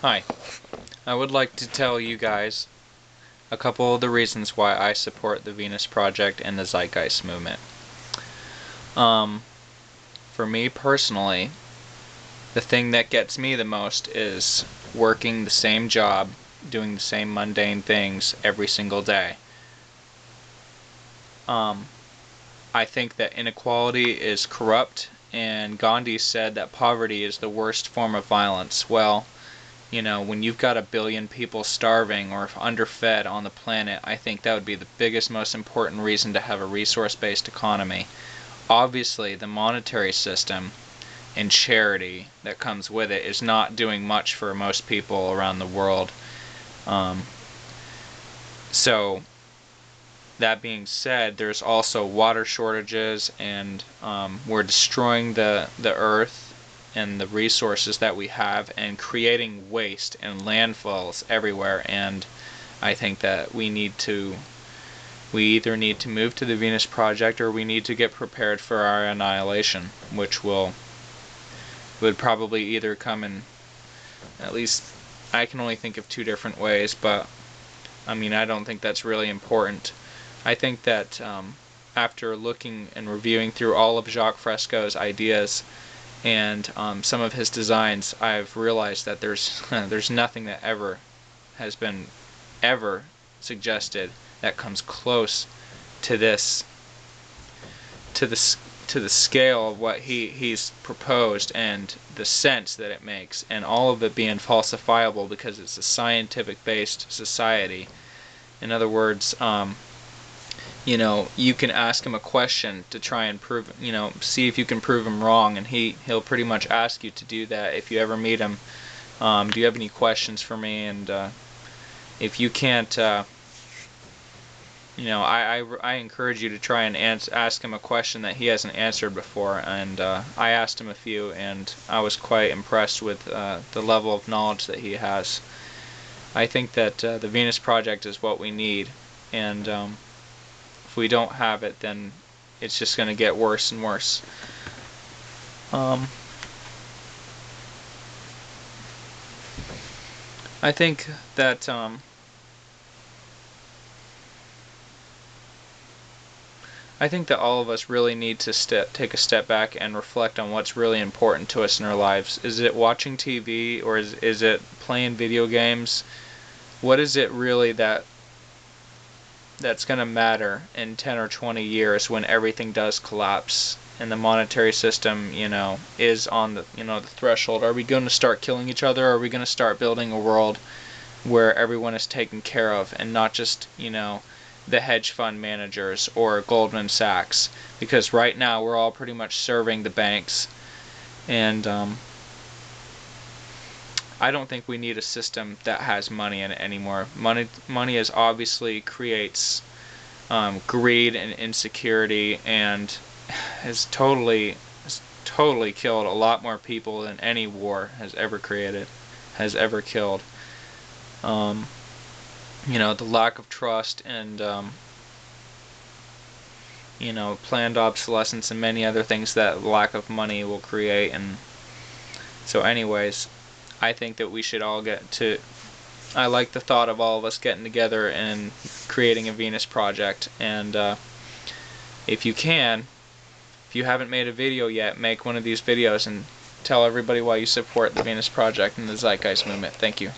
Hi, I would like to tell you guys a couple of the reasons why I support the Venus Project and the Zeitgeist movement. For me personally, the thing that gets me the most is working the same job, doing the same mundane things every single day. I think that inequality is corrupt, and Gandhi said that poverty is the worst form of violence. Well, when you've got 1 billion people starving or underfed on the planet, I think that would be the biggest, most important reason to have a resource-based economy. Obviously, the monetary system and charity that comes with it is not doing much for most people around the world. So, that being said, there's also water shortages, and we're destroying the earth and the resources that we have and creating waste and landfills everywhere. And I think that we either need to move to the Venus Project, or we need to get prepared for our annihilation, which would probably either come in, at least I can only think of 2 different ways, but I don't think that's really important. I think that after looking and reviewing through all of Jacques Fresco's ideas and some of his designs, I've realized that there's nothing that has been suggested that comes close to this, to the scale of what he's proposed and the sense that it makes, and all of it being falsifiable because it's a scientific-based society. In other words, you can ask him a question to try and prove, see if you can prove him wrong, and he'll pretty much ask you to do that if you ever meet him. Do you have any questions for me? And if you can't, I encourage you to try and ask him a question that he hasn't answered before. And I asked him a few, and I was quite impressed with the level of knowledge that he has. I think that the Venus Project is what we need, and if we don't have it, then it's just going to get worse and worse. I think that all of us really need to take a step back and reflect on what's really important to us in our lives. Is it watching TV, or is it playing video games? What is it really that's going to matter in 10 or 20 years when everything does collapse and the monetary system, is on the, the threshold? Are we going to start killing each other, or are we going to start building a world where everyone is taken care of, and not just, the hedge fund managers or Goldman Sachs? Because right now we're all pretty much serving the banks, and I don't think we need a system that has money in it anymore. Money is obviously creates greed and insecurity, and has totally killed a lot more people than any war has ever killed. The lack of trust and planned obsolescence and many other things that lack of money will create. And so anyways, I think that we should all I like the thought of all of us getting together and creating a Venus Project. And if you haven't made a video yet, make one of these videos and tell everybody why you support the Venus Project and the Zeitgeist movement. Thank you.